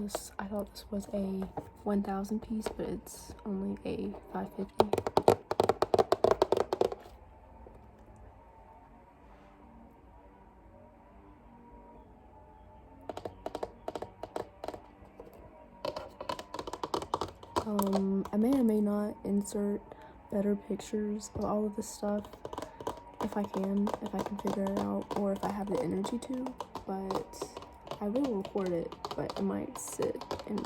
this. I thought this was a 1,000 piece, but it's only a 550. I may or may not insert better pictures of all of this stuff if I can figure it out, or if I have the energy to, but I will record it, but it might sit in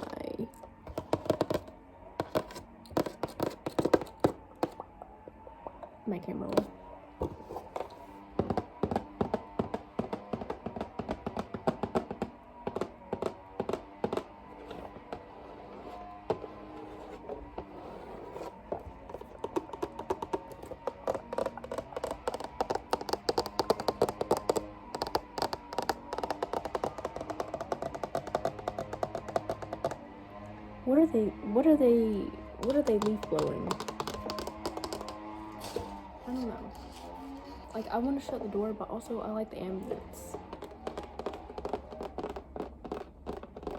my camera roll. What are they leaf blowing? I don't know. Like, I want to shut the door, but also I like the ambience.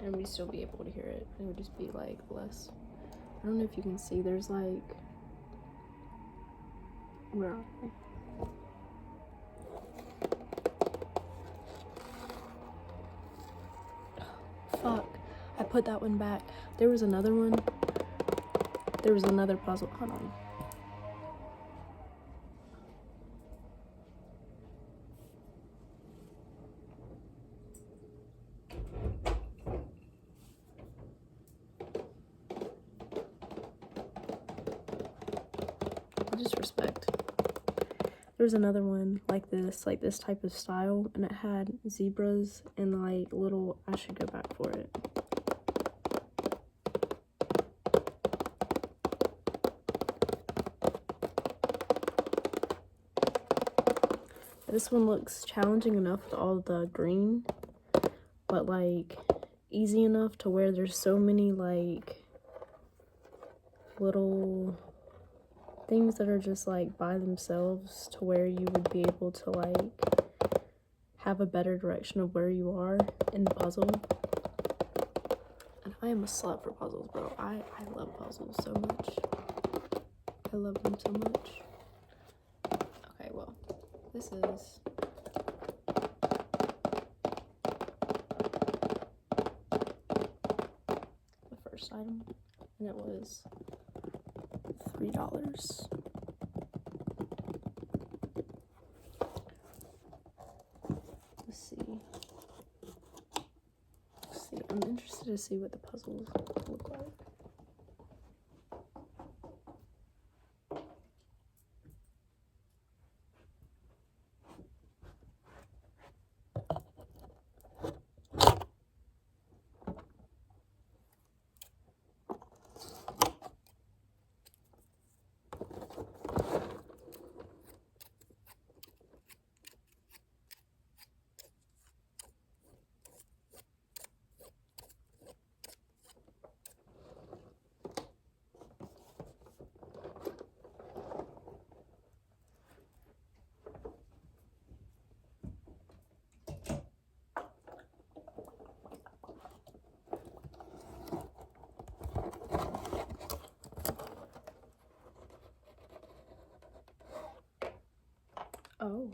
And we'd still be able to hear it. It would just be like less. I don't know if you can see, there's like, where are they? Fuck. I put that one back. There was another one. There was another puzzle. Hold on. Disrespect. There was another one like this type of style, and it had zebras and like little, I should go back for it. This one looks challenging enough with all the green, but like easy enough to where there's so many like little things that are just like by themselves, to where you would be able to like have a better direction of where you are in the puzzle. And I am a slut for puzzles, bro. I love puzzles so much. I love them so much. Okay, well, this is the first item, and it was $3. Let's see. I'm interested to see what the puzzles look like. Oh.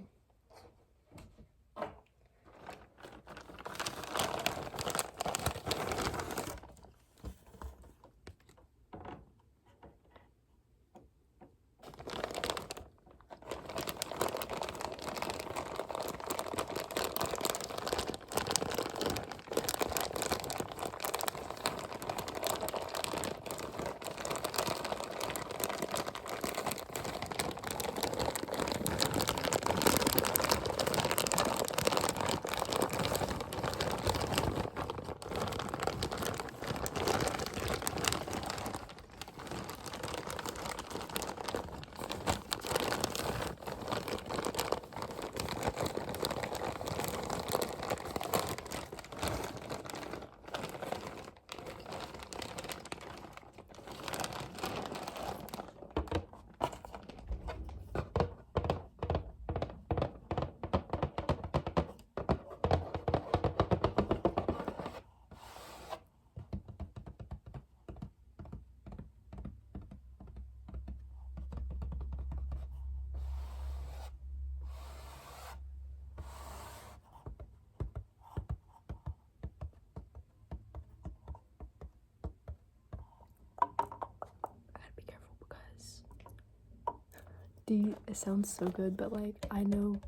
It sounds so good, but like I know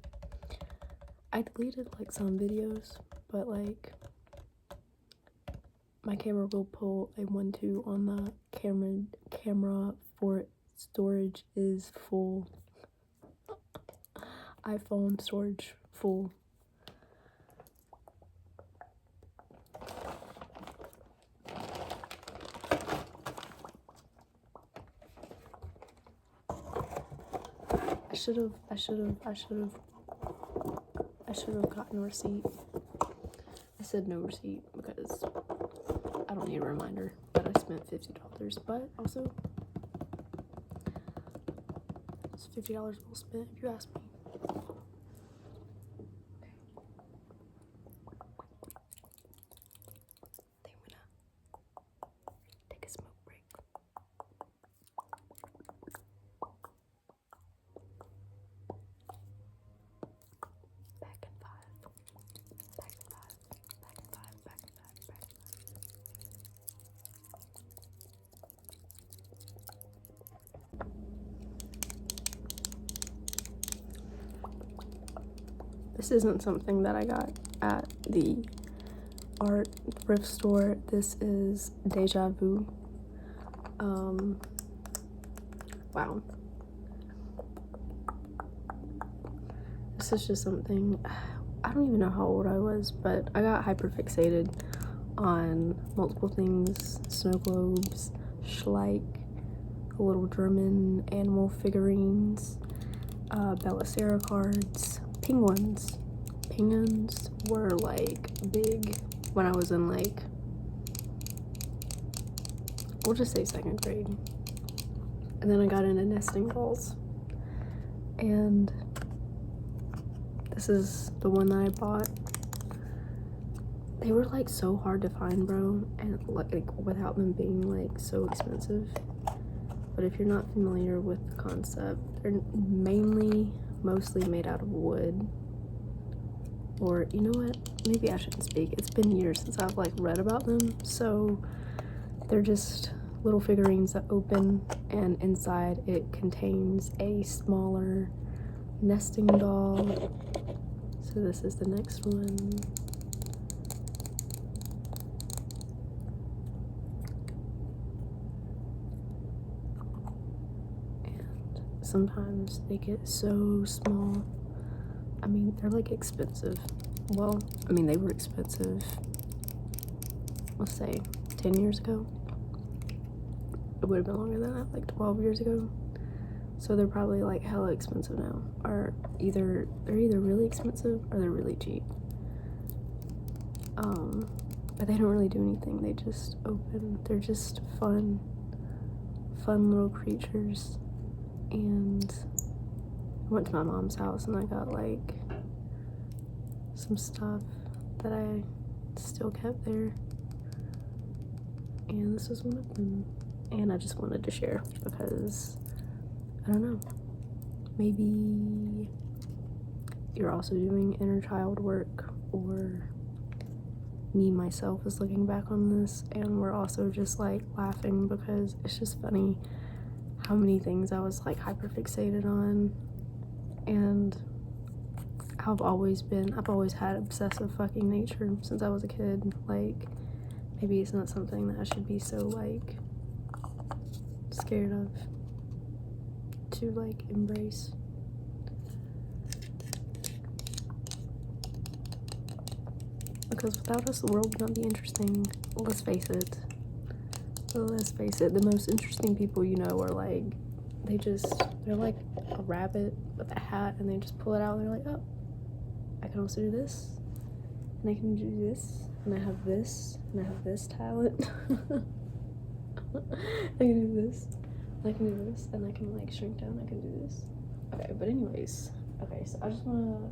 I deleted like some videos, but like my camera will pull a 1-2 on the camera for storage is full. iPhone storage full. I should have gotten a receipt. I said no receipt because I don't need a reminder that I spent $50, but also it's $50 well spent if you ask me. Then we're gonna take a smoke break. Back in 5. Back in 5. Back in 5. Back in 5. Back in 5. This isn't something that I got at the art thrift store. This is Deja Vu. Wow. This is just something, I don't even know how old I was, but I got hyperfixated on multiple things: snow globes, Schleich, little German animal figurines, Belisara cards, penguins. Penguins were like big when I was in like, we'll just say 2nd grade. And then I got into nesting dolls. And this is the one that I bought. They were like so hard to find, bro, and like without them being like so expensive. But if you're not familiar with the concept, they're mostly made out of wood. Or, you know what, maybe I shouldn't speak. It's been years since I've like read about them. So they're just little figurines that open, and inside it contains a smaller nesting doll. So this is the next one. And sometimes they get so small. I mean, they're like expensive. Well, I mean, they were expensive, let's say 10 years ago. It would have been longer than that, like 12 years ago. So they're probably like hella expensive now. Or they're either really expensive or they're really cheap. But they don't really do anything. They just open. They're just fun little creatures. And I went to my mom's house and I got like some stuff that I still kept there. And this was one of them. And I just wanted to share because, I don't know, maybe you're also doing inner child work, or me myself is looking back on this and we're also just like laughing because it's just funny how many things I was like hyperfixated on. And I've always had obsessive fucking nature since I was a kid. Like, maybe it's not something that I should be so like scared of to like embrace. Because without us, the world would not be interesting. Let's face it. The most interesting people you know are like, they're like a rabbit with a hat and they just pull it out and they're like, oh, I can also do this, and I can do this, and I have this, and I have this talent. I can do this, and I can do this, and I can like shrink down, I can do this. Okay, but anyways, okay, so I just wanna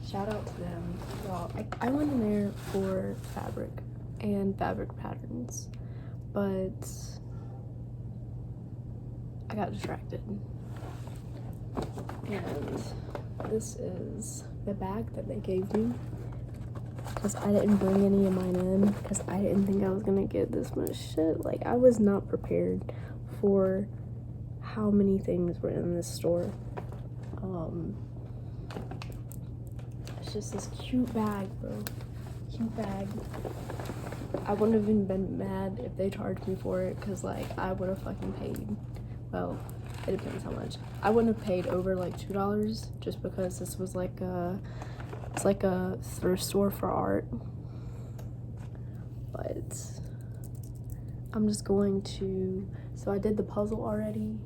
shout out to them. Y'all, I went in there for fabric and fabric patterns, but I got distracted. And this is the bag that they gave me, because I didn't bring any of mine in because I didn't think I was gonna get this much shit. Like, I was not prepared for how many things were in this store. It's just this cute bag, bro. Cute bag. I wouldn't have even been mad if they charged me for it, because like I would have fucking paid. Well, it depends how much. I wouldn't have paid over like $2 just because this was like it's like a thrift store for art. But I'm just going to, so I did the puzzle already,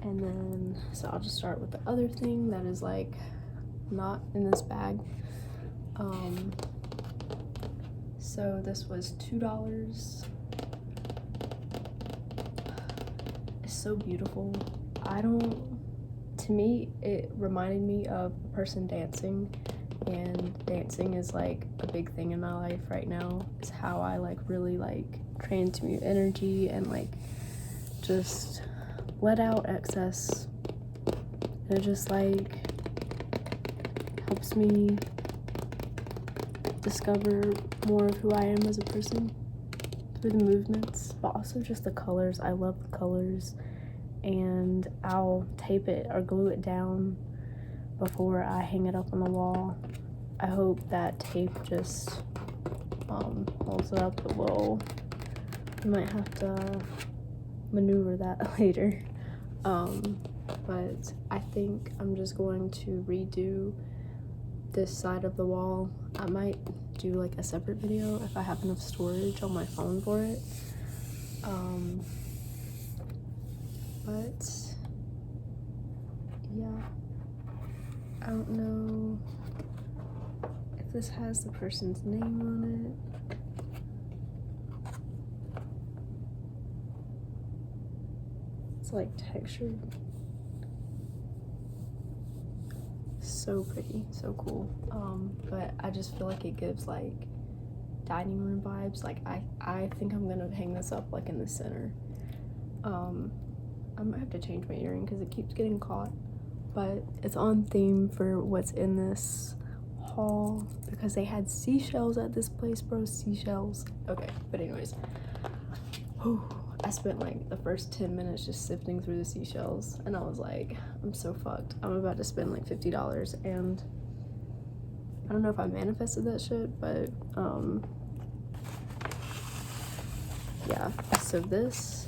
and then so I'll just start with the other thing that is like not in this bag. So this was $2. It's so beautiful. To me, it reminded me of a person dancing, and dancing is like a big thing in my life right now. It's how I like really like transmute energy and like just let out excess. And it just like helps me discover more of who I am as a person through the movements, but also just the colors. I love the colors, and I'll tape it or glue it down before I hang it up on the wall. I hope that tape just holds it up. It will. I might have to maneuver that later. But I think I'm just going to redo this side of the wall. I might do like a separate video if I have enough storage on my phone for it. But yeah, I don't know if this has the person's name on it. It's like textured. So pretty, so cool. But I just feel like it gives like dining room vibes. Like I think I'm gonna hang this up like in the center. I might have to change my earring because it keeps getting caught, but it's on theme for what's in this haul because they had seashells at this place, bro. Seashells. Okay, but anyways, I spent like the first 10 minutes just sifting through the seashells, and I was like, I'm so fucked. I'm about to spend like $50, and I don't know if I manifested that shit, but yeah. So this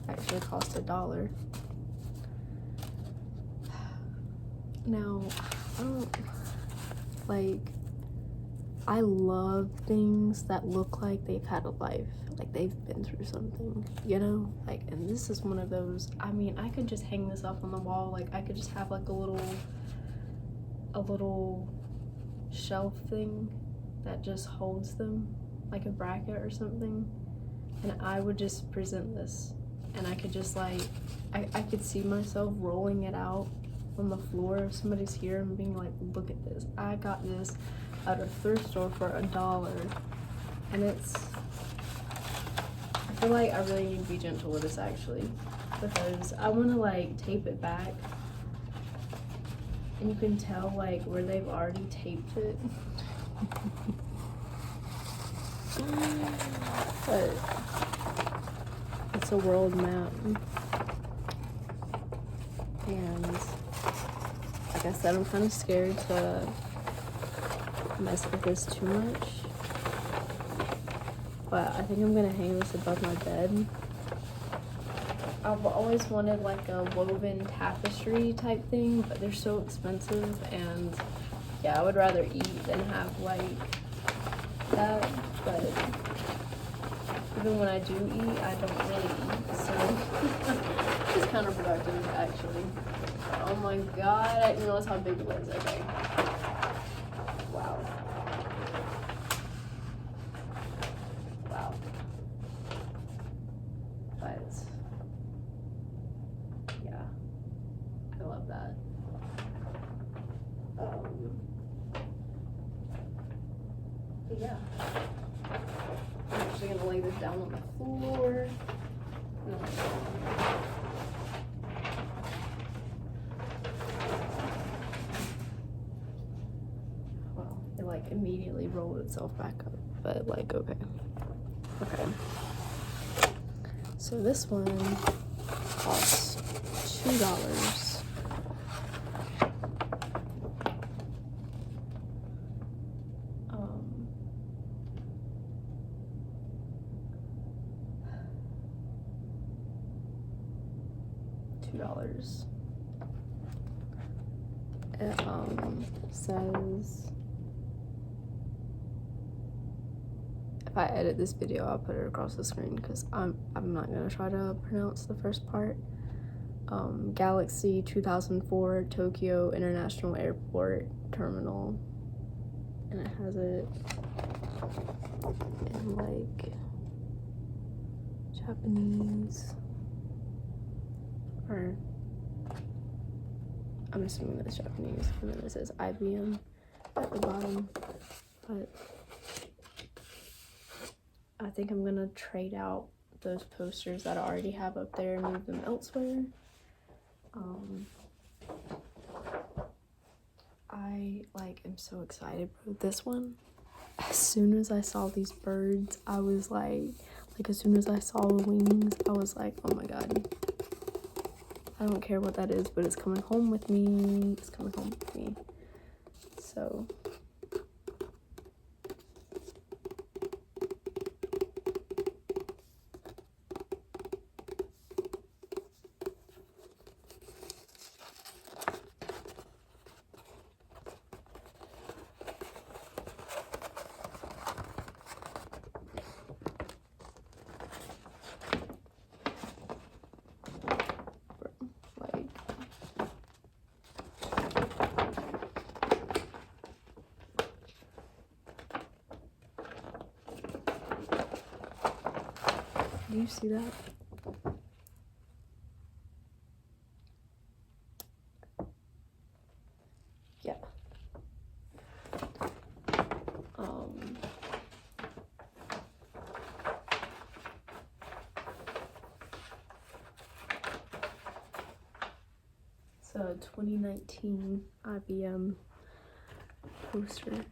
actually cost $1. Now, I love things that look like they've had a life, like they've been through something, you know? Like, and this is one of those. I mean, I could just hang this up on the wall. Like, I could just have like a little shelf thing that just holds them, like a bracket or something, and I would just present this, and I could just like, I could see myself rolling it out on the floor if somebody's here and being like, look at this, I got this at a thrift store for $1. And it's, I feel like I really need to be gentle with this actually, because I want to like tape it back, and you can tell like where they've already taped it. But it's a world map, and like I said, I'm kind of scared to mess with this too much, but I think I'm gonna hang this above my bed. I've always wanted like a woven tapestry type thing, but they're so expensive, and yeah, I would rather eat than have like that. But even when I do eat, I don't really eat, so it's kind of productive actually. Oh my god, I didn't realize how big it was. Okay. Wow. Wow. But yeah, I love that. But yeah, I'm actually gonna lay this down on the floor. Well, it like immediately rolled itself back up, but like, okay. So this one costs $2. $2. It says, if I edit this video, I'll put it across the screen because I'm not gonna try to pronounce the first part. Galaxy 2004 Tokyo International Airport Terminal, and it has it in like Japanese, or I'm assuming that's Japanese, and then it says IBM at the bottom. But I think I'm gonna trade out those posters that I already have up there and move them elsewhere. I am so excited, bro. This one, as soon as I saw these birds, I was like as soon as I saw the wings, I was like, oh my god, I don't care what that is, but it's coming home with me. It's coming home with me. So do you see that? Yeah. It's a 2019 IBM poster.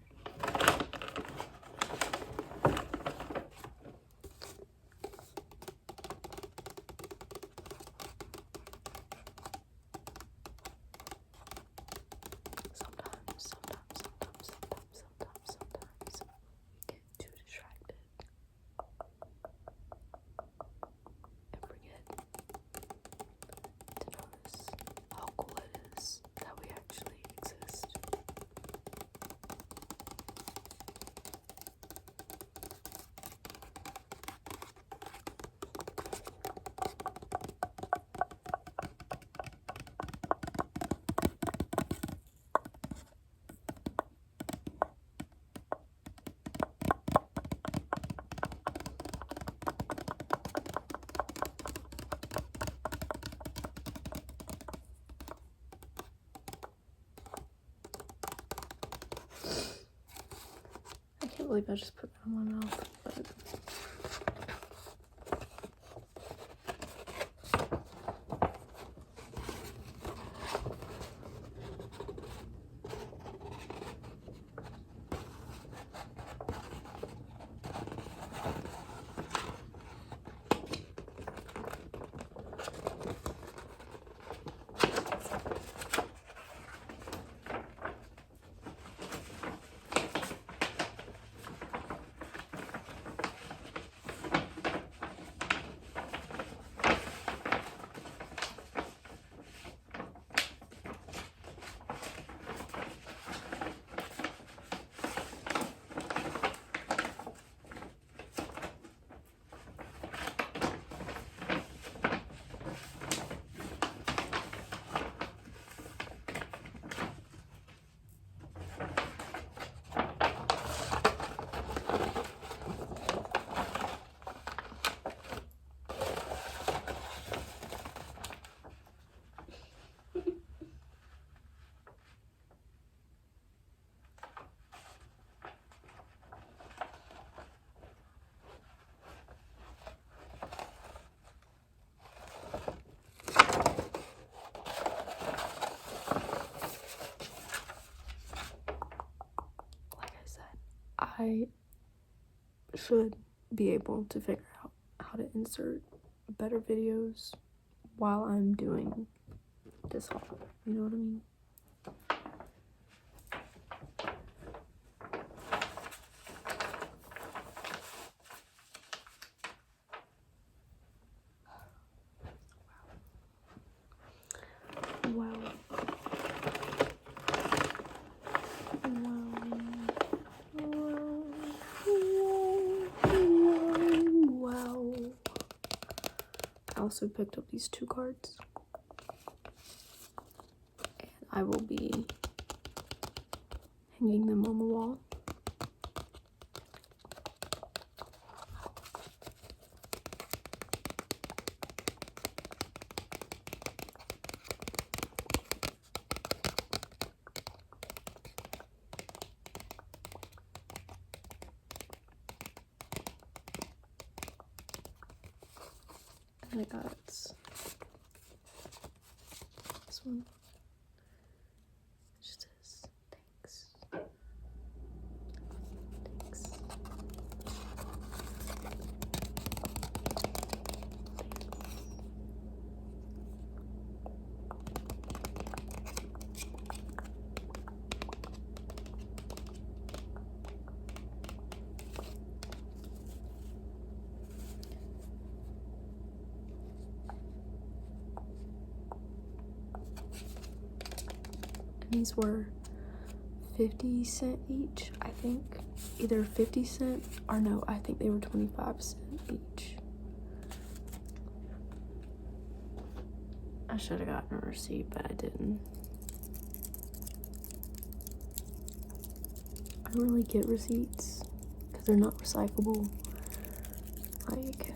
I can't believe I just put that in my mouth, but I should be able to figure out how to insert better videos while I'm doing this haul. You know what I mean? Wow. Wow. I also picked up these 2 cards. And I will be hanging them on the wall. And I got this one. It just says thanks. Thanks. These were 50 cents each, I think. Either 50 cents or no, I think they were 25 cents each. I should have gotten a receipt, but I didn't. I don't really get receipts because they're not recyclable. Like,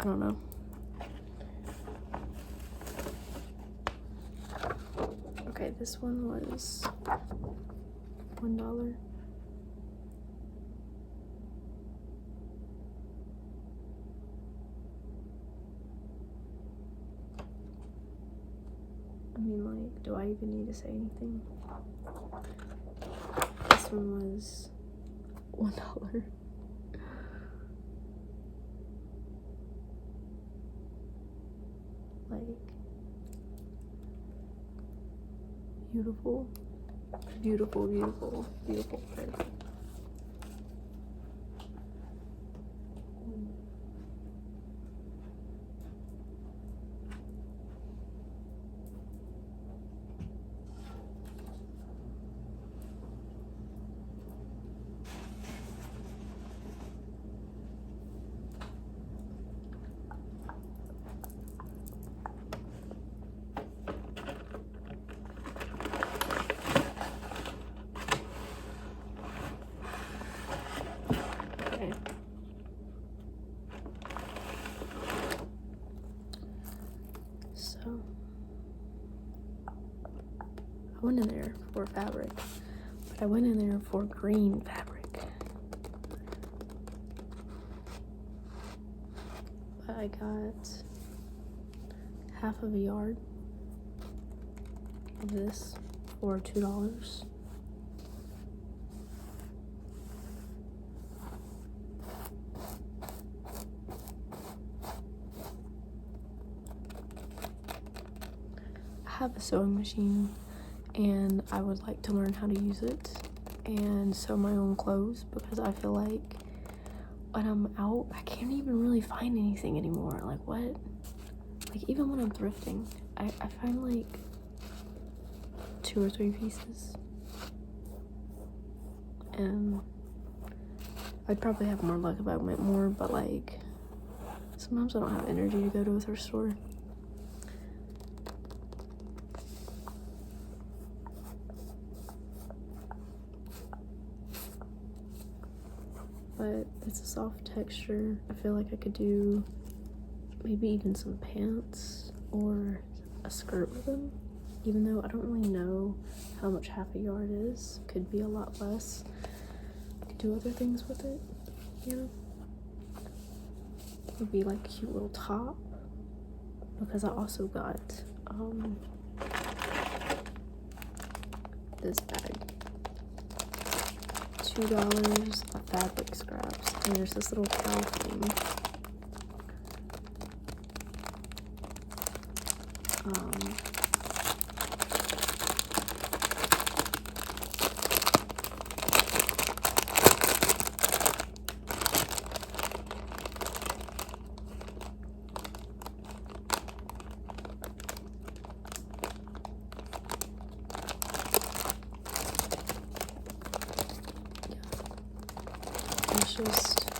I don't know. Okay, this one was $1. I mean, like, do I even need to say anything? This one was $1. Like, beautiful, beautiful, beautiful, beautiful card. So I went in there for fabric, but I went in there for green fabric. But I got half of a yard of this for $2. I have a sewing machine and I would like to learn how to use it and sew my own clothes, because I feel like when I'm out I can't even really find anything anymore. Like, what? Like, even when I'm thrifting, I find like 2 or 3 pieces, and I'd probably have more luck if I went more, but like sometimes I don't have energy to go to a thrift store. But it's a soft texture. I feel like I could do maybe even some pants or a skirt with them, even though I don't really know how much half a yard is. Could be a lot less. I could do other things with it, you know? It would be like a cute little top, because I also got this bag. $2 of fabric scraps, and there's this little cow thing It's just,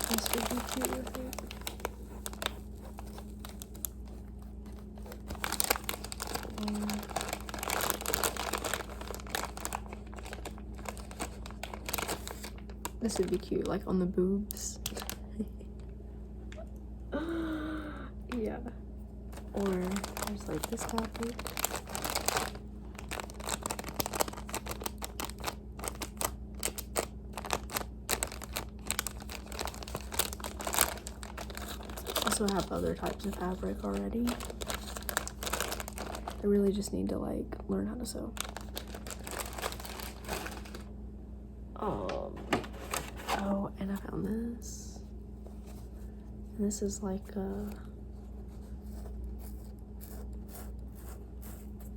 this would be cute with it. This would be cute, like on the boobs. Yeah. Or there's like this topic. Also have other types of fabric already. I really just need to like learn how to sew. Oh, and I found this. And this is like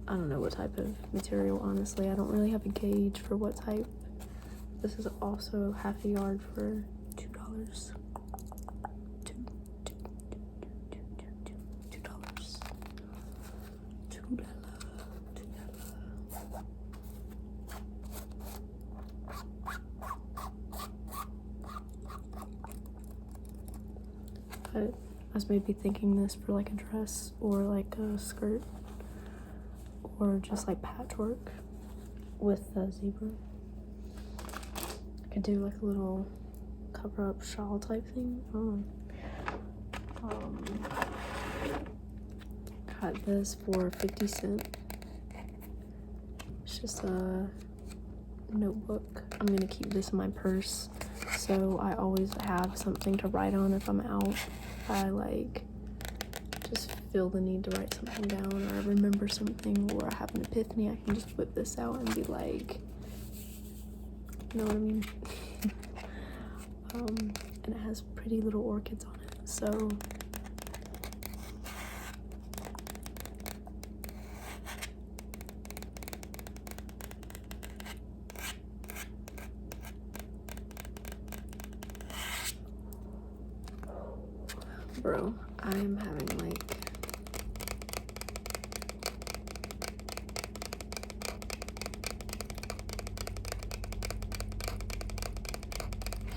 I don't know what type of material, honestly. I don't really have a gauge for what type. This is also half a yard for $2. $2. But I was maybe thinking this for like a dress or like a skirt or just like patchwork with the zebra. I could do like a little cover up shawl type thing. Got this for 50 cents. It's just a notebook. I'm gonna keep this in my purse so I always have something to write on if I'm out. I like just feel the need to write something down, or I remember something, or I have an epiphany, I can just whip this out and be like, you know what I mean? And it has pretty little orchids on it, so bro, I'm having like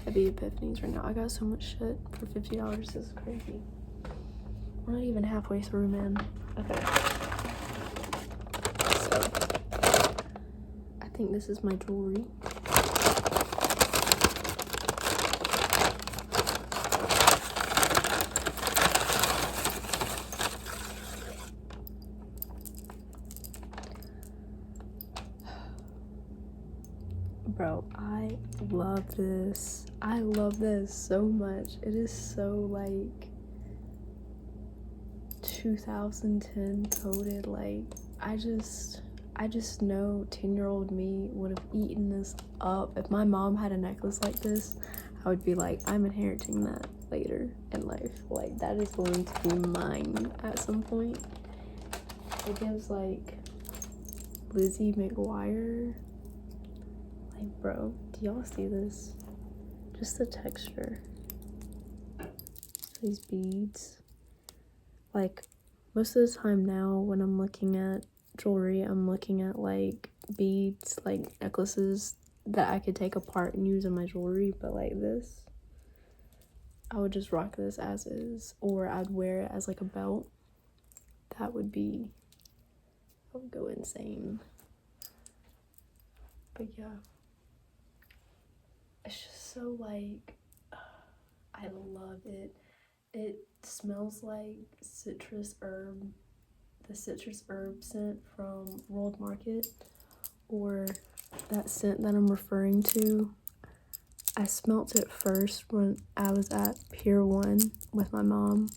heavy epiphanies right now. I got so much shit for $50. This is crazy. We're not even halfway through, man. Okay. So, I think this is my jewelry. Bro, I love this. I love this so much. It is so like 2010 coded. Like I just know 10-year-old me would have eaten this up. If my mom had a necklace like this, I would be like, I'm inheriting that later in life. Like that is going to be mine at some point. It gives like Lizzie McGuire. Like, bro, do y'all see this? Just the texture. These beads. Like, most of the time now when I'm looking at jewelry, I'm looking at like beads, like necklaces that I could take apart and use in my jewelry. But like this, I would just rock this as is, or I'd wear it as like a belt. That would be, I would go insane. But yeah. It's just so like, I love it. It smells like citrus herb, the citrus herb scent from World Market, or that scent that I'm referring to. I smelt it first when I was at Pier 1 with my mom,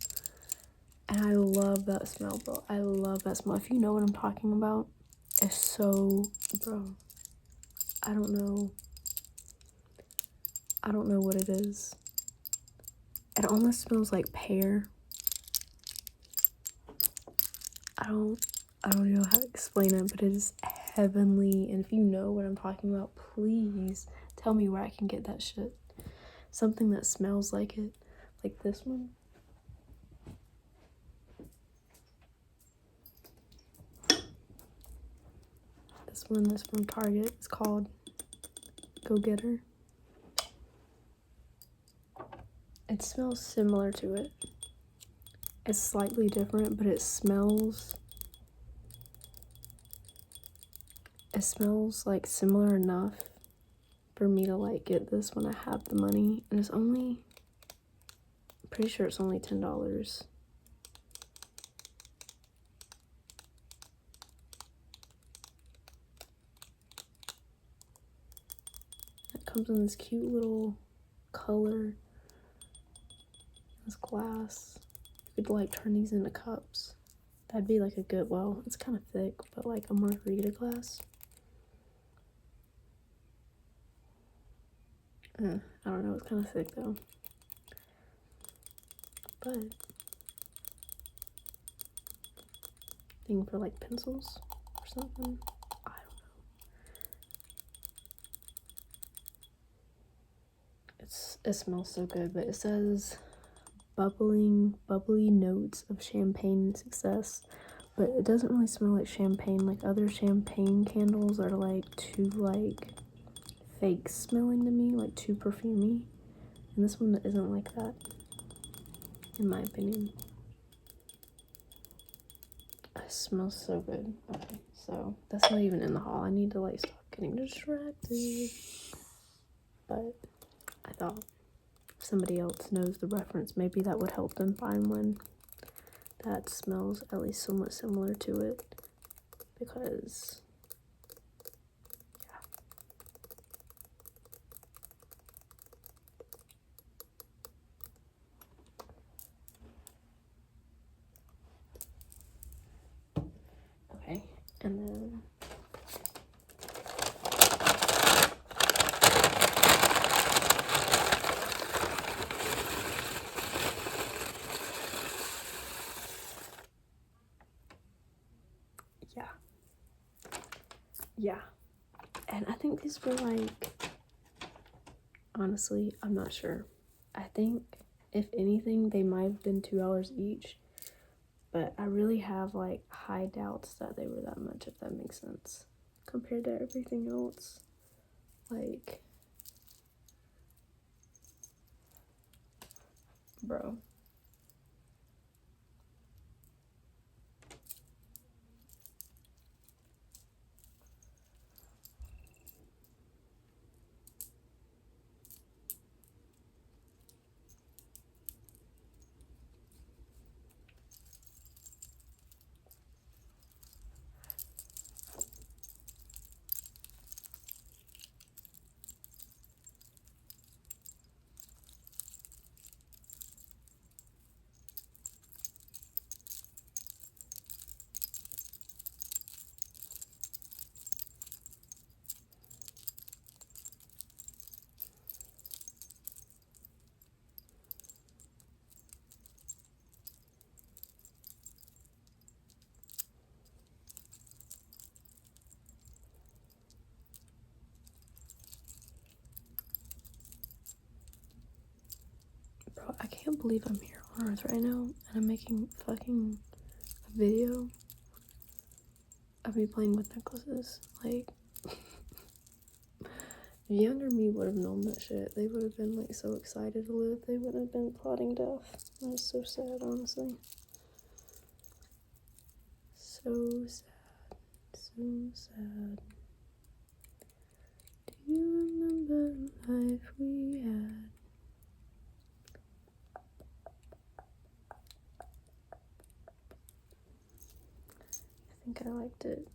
and I love that smell, bro. I love that smell. If you know what I'm talking about, it's so, bro, I don't know what it is. It almost smells like pear. I don't know how to explain it, but it is heavenly. And if you know what I'm talking about, please tell me where I can get that shit. Something that smells like it, like this one. This one is from Target. It's called Go Getter. It smells similar to it. It's slightly different, but it smells like similar enough for me to like get this when I have the money. And it's only, I'm pretty sure it's only $10. It comes in this cute little color. This glass. You could like turn these into cups. That'd be like a good, well, it's kind of thick, but like a margarita glass. I don't know, it's kind of thick though. But thing for like pencils or something. I don't know. It smells so good, but it says bubbly notes of champagne success. But it doesn't really smell like champagne. Like other champagne candles are like too like fake smelling to me, like too perfumey. And this one isn't like that, in my opinion. It smells so good. Okay, so that's not even in the haul. I need to like stop getting distracted. But I thought if somebody else knows the reference, maybe that would help them find one that smells at least somewhat similar to it. Because okay, and then yeah, and I think these were like, honestly, I'm not sure. I think if anything, they might have been $2 each, but I really have like high doubts that they were that much, if that makes sense, compared to everything else. Like, bro. Bro, I can't believe I'm here on Earth right now and I'm making fucking a video of me playing with necklaces. Like, younger me would have known that shit. They would have been like so excited to live. They would have been plotting death. That's so sad, honestly. So sad. So sad. Do you remember the life we had? I think I liked it.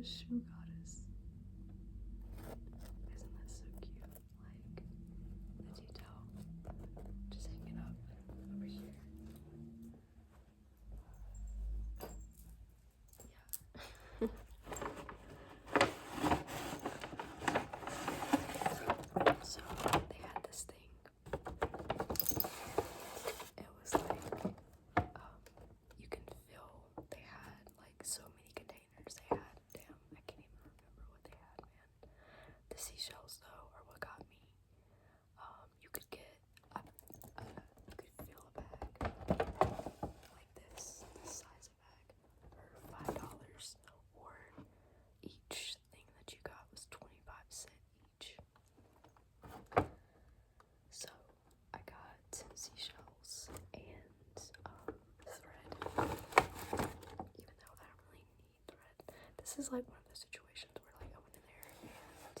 shoe goddess. Isn't that so cute? Like, the detail. Just hanging up over here. Yeah. So, they had this thing. It was like, you can fill, they had like so many containers. They had, damn, I can't even remember what they had, man. The seashells though are what got me. You could get, you could fill a bag like this size of bag for $5, or each thing that you got was 25 cents each. So I got seashells and thread, even though I don't really need thread. This is like one of those situations where like I went in there and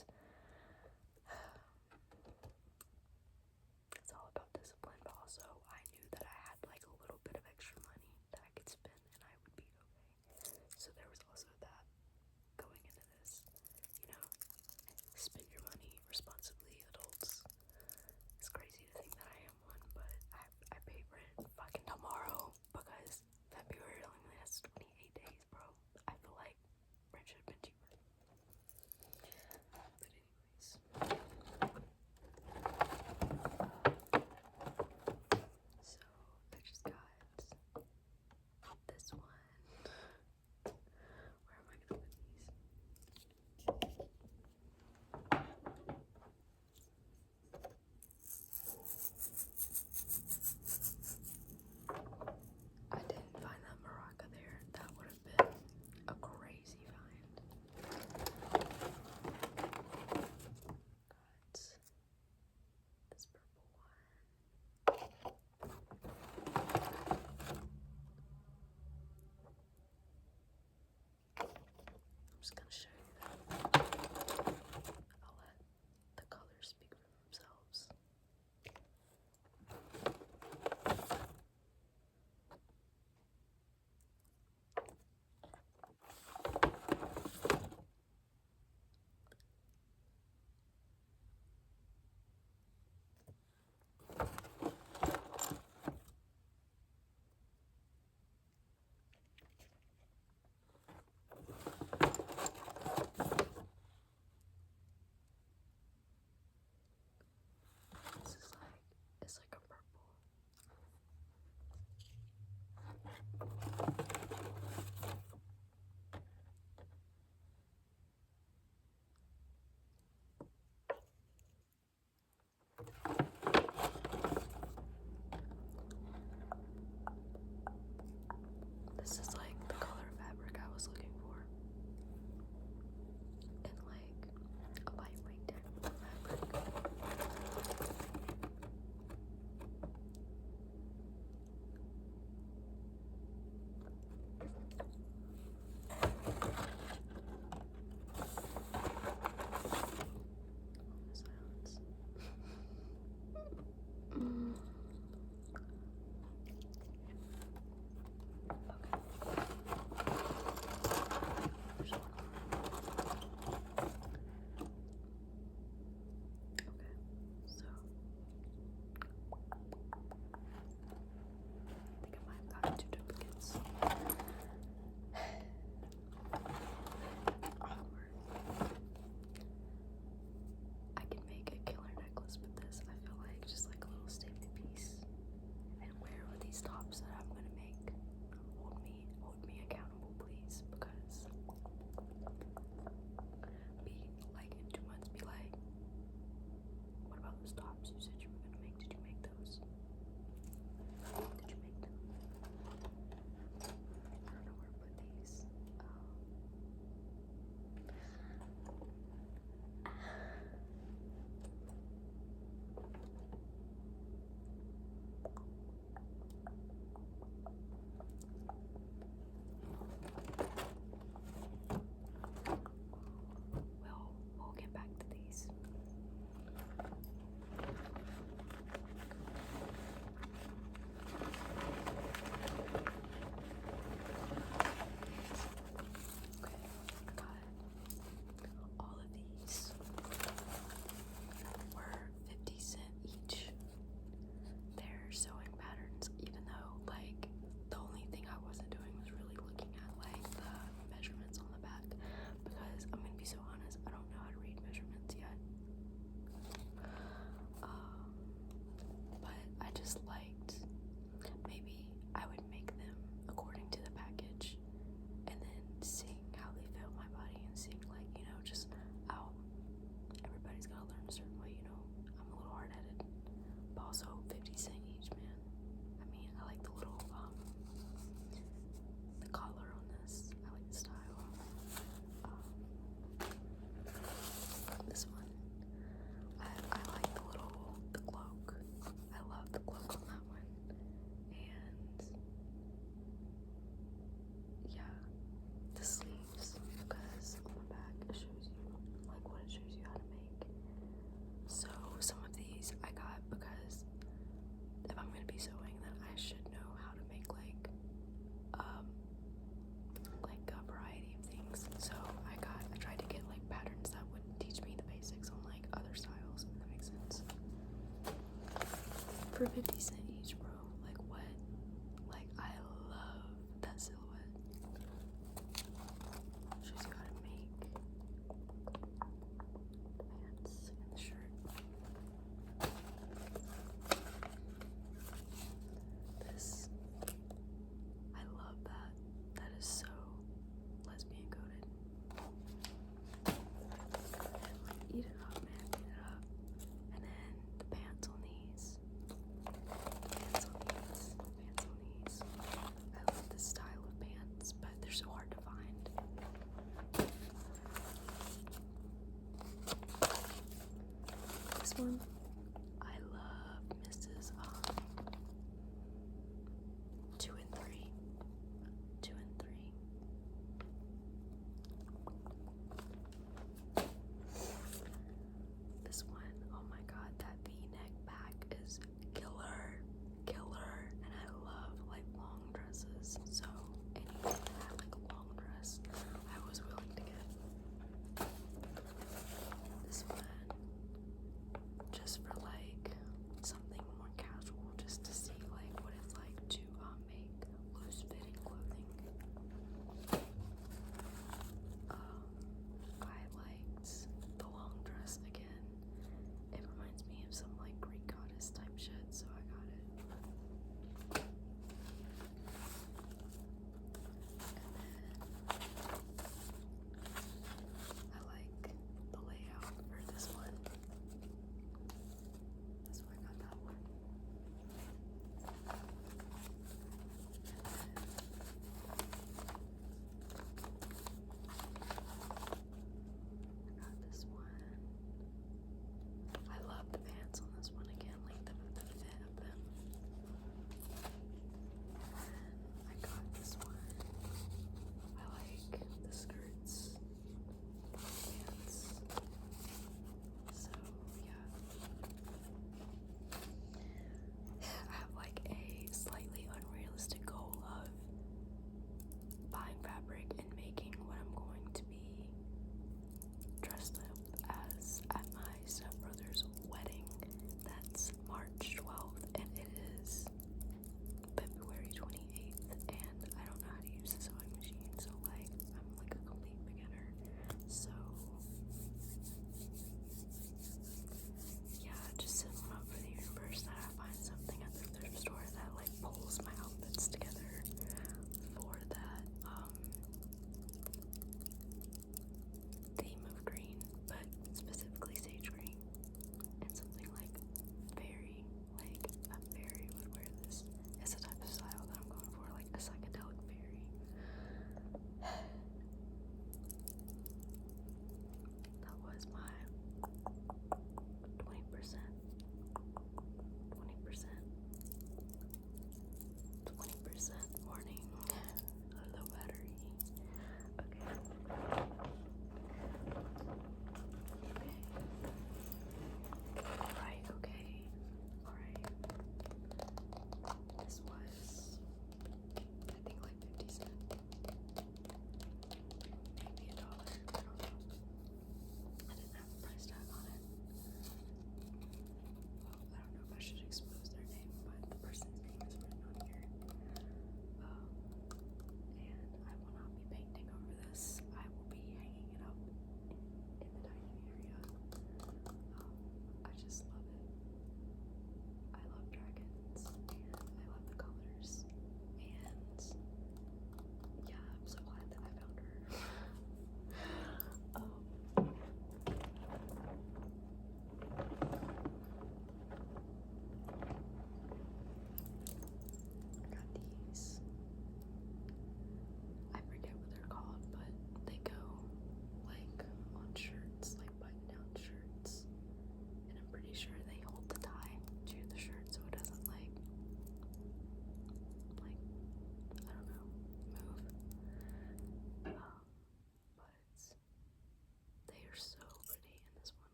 it's all about discipline, but also I knew that I had like a little bit of extra money that I could spend and I would be okay. So there was also that going into this, you know, spend your money responsibly, adults. It's crazy to think that I am one, but I pay rent fucking tomorrow because February only has 28 days, bro. I feel like rent should have been cheaper. But anyways. So I just got this one. Where am I gonna put these? I didn't find that maraca there. That would have been a crazy find. Got this purple one. I'm just gonna show you that. I'll let the colors speak for themselves. for 50 cents each, bro. Like, what? Like, I love that silhouette. She's gotta make pants and the shirt. This, I love that. That is so lesbian coded. Eat it up, man. Eat it up. And then the pants on these. Pants on these. Pants on these. I love this style of pants, but they're so hard to find. This one, I love Mrs. 2 and 3. 2 and 3. This one, oh my god, that V-neck back is killer, killer, and I love like long dresses, so anything that had like a long dress, I was willing to get. This one, just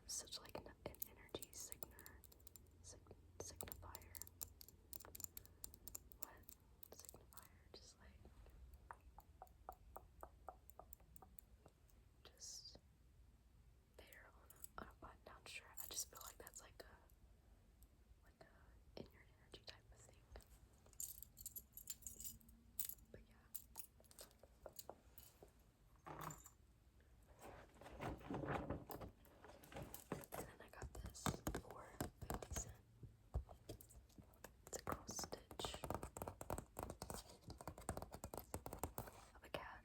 such like an energy signifier. What? Signifier, just like just there on a button down shirt. I just feel like that's like a in your energy type of thing. But yeah. And then I got this for 50 cents. It's a cross stitch of a cat.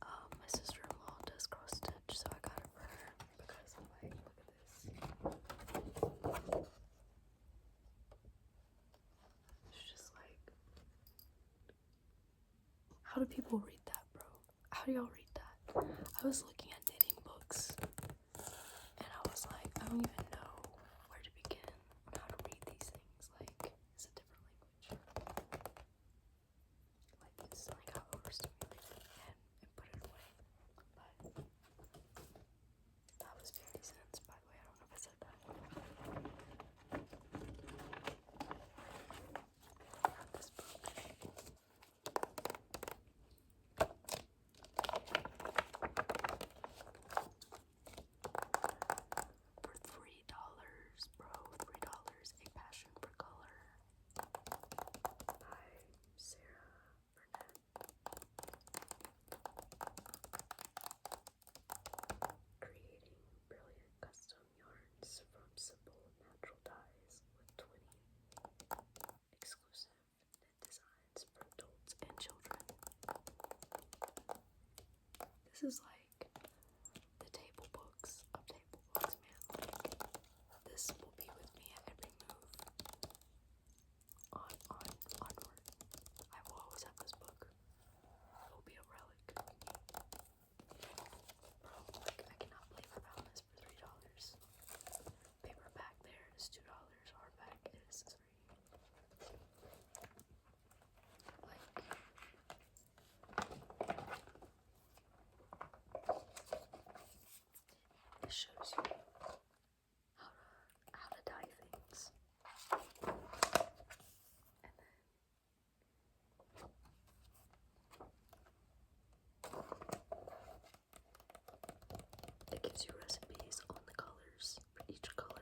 My sister-in-law does cross stitch, so I got it for her because I'm like, look at this. It's just like, how do people read that, bro? How do y'all read that? I was looking at knitting books and I was like, I don't even know where to begin on how to read these things. Like, it's a different language. Like, it's like how overstimulated and put it away. But that was 50 cents, by the way. I don't know if I said that. Not this book. For $3, bro. $3. A Passion for Color by Sarah Burnett. Creating brilliant custom yarns from simple natural dyes with 20 exclusive knit designs for adults and children. This is like the table books of table books, man. Like, this will be with me at every move onward. I will always have this book. It will be a relic of me. Bro, like, I cannot believe I found this for $3. Paperback there is $2. Hardback is $3. Like, it shows you how to dye things. And then it gives you recipes on the colors for each color.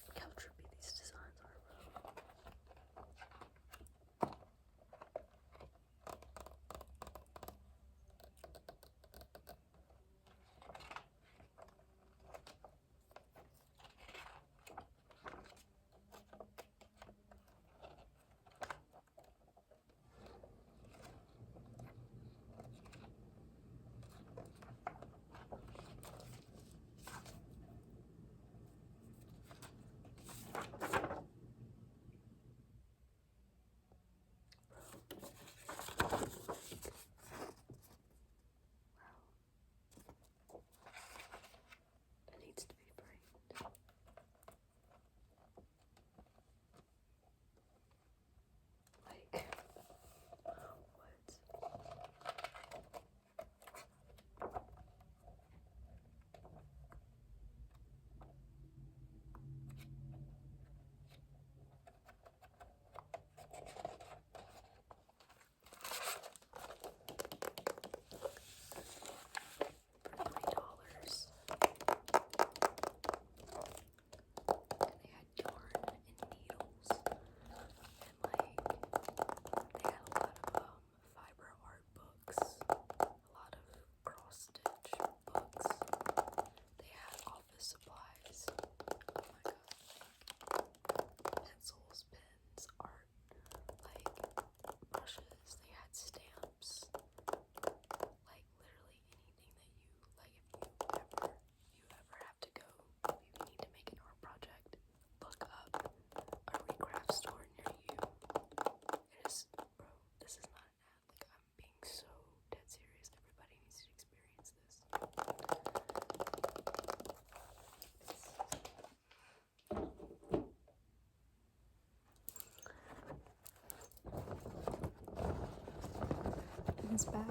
Look how trippy these this bag.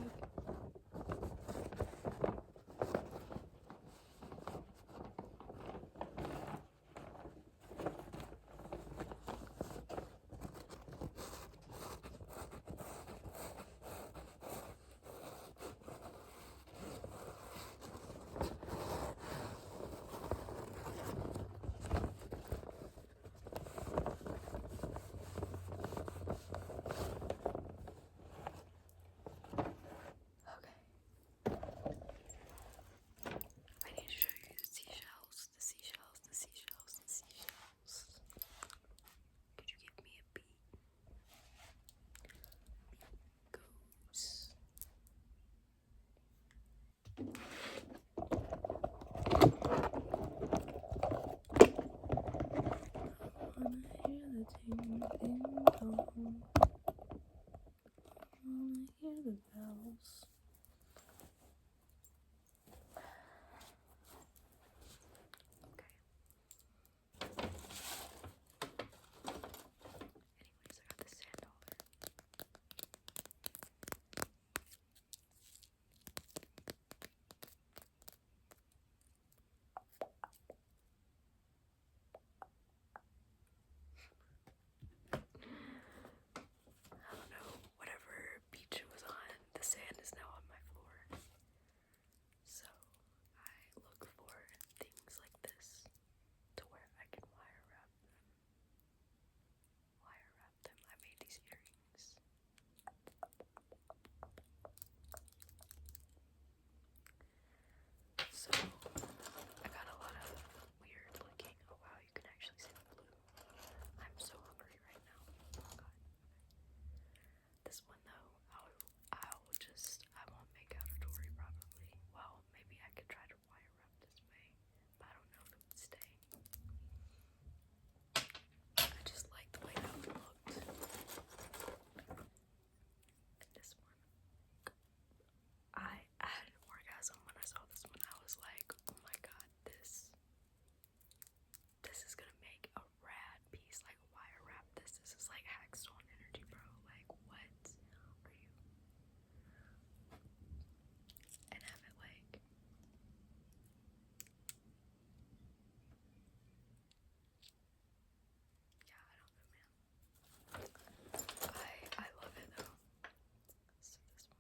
So I got a lot of weird looking. Oh wow, you can actually see the blue. I'm so hungry right now. Oh god. This one though, I won't make out a jewelry probably. Well, maybe I could try to wire wrap this way, but I don't know if it would stay. I just like the way that one looked. And this one, I had an orgasm when I saw this one. I was like, oh my god, this is gonna make a rad piece. Like, wire wrap this. This is like Hackstone energy, bro. Like, what are you? And have it like, yeah, I don't know, man. I love it though. So this one,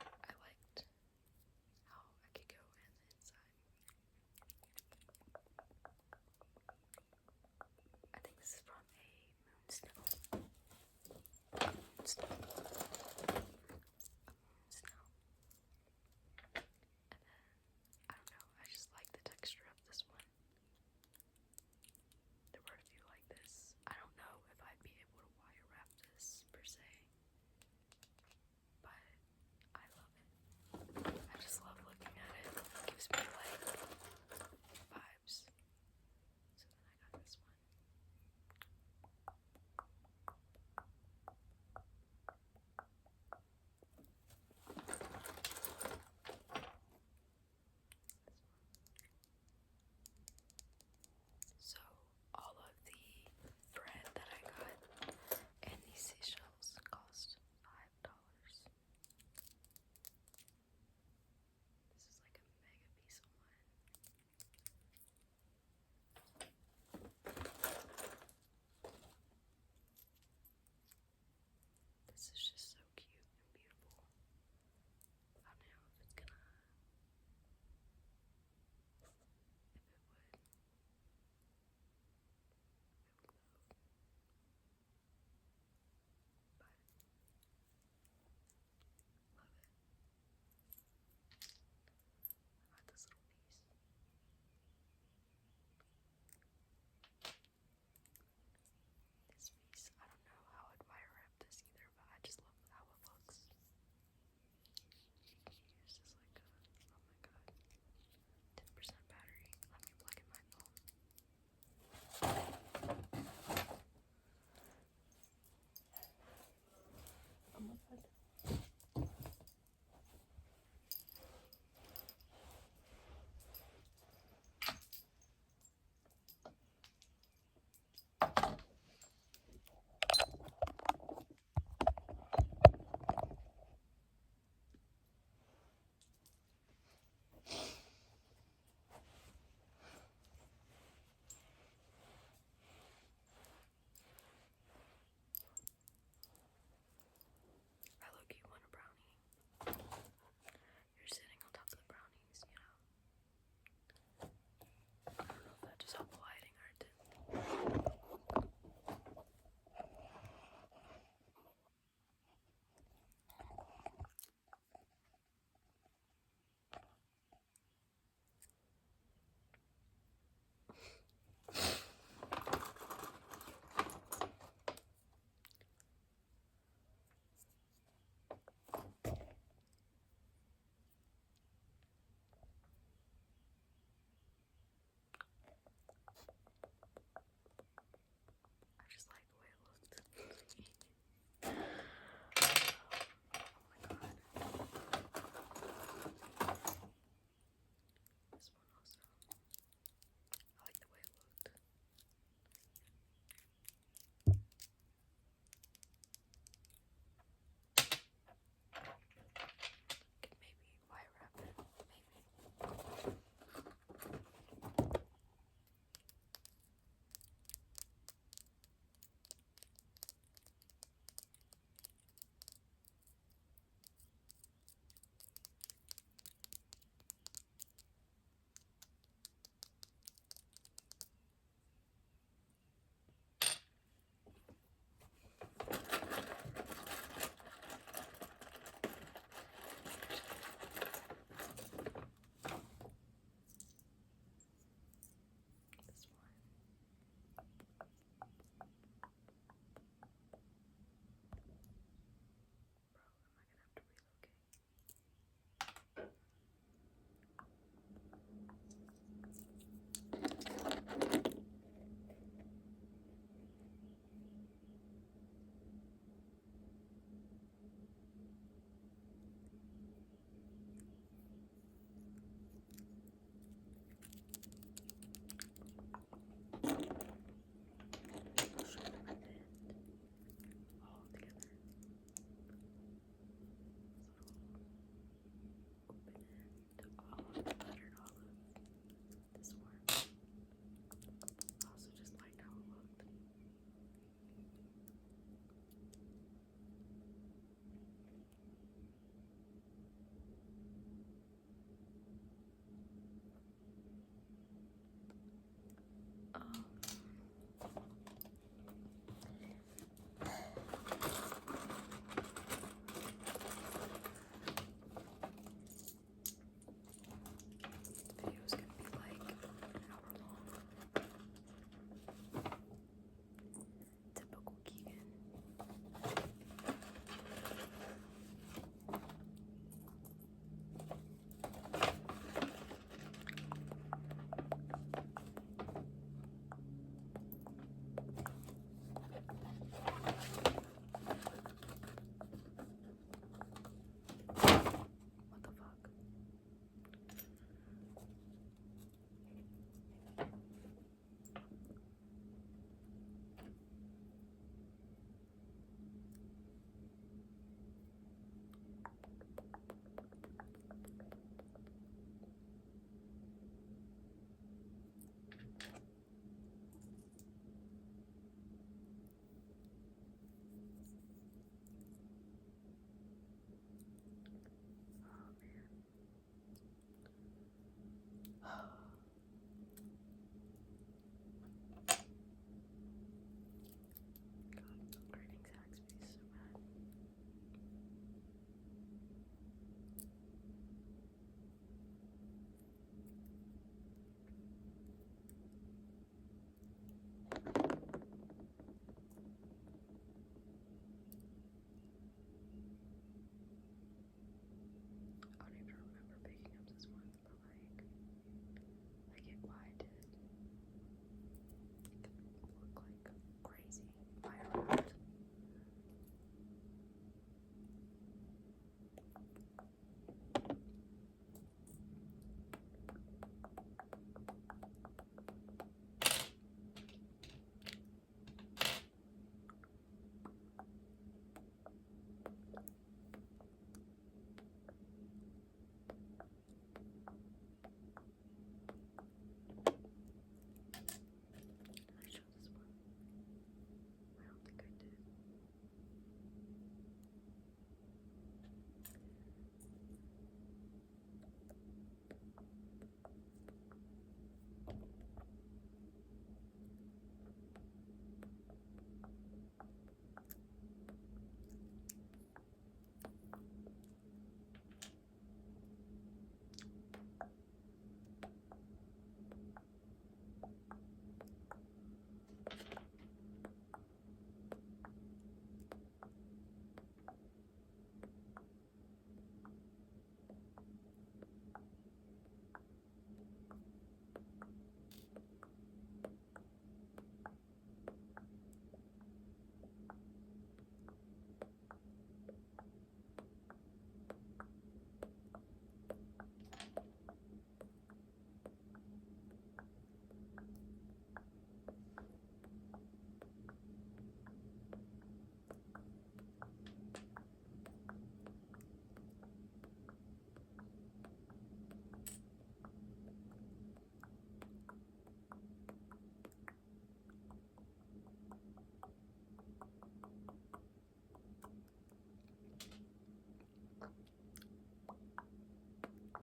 I liked how I could go in the inside. I think this is from a moonstone.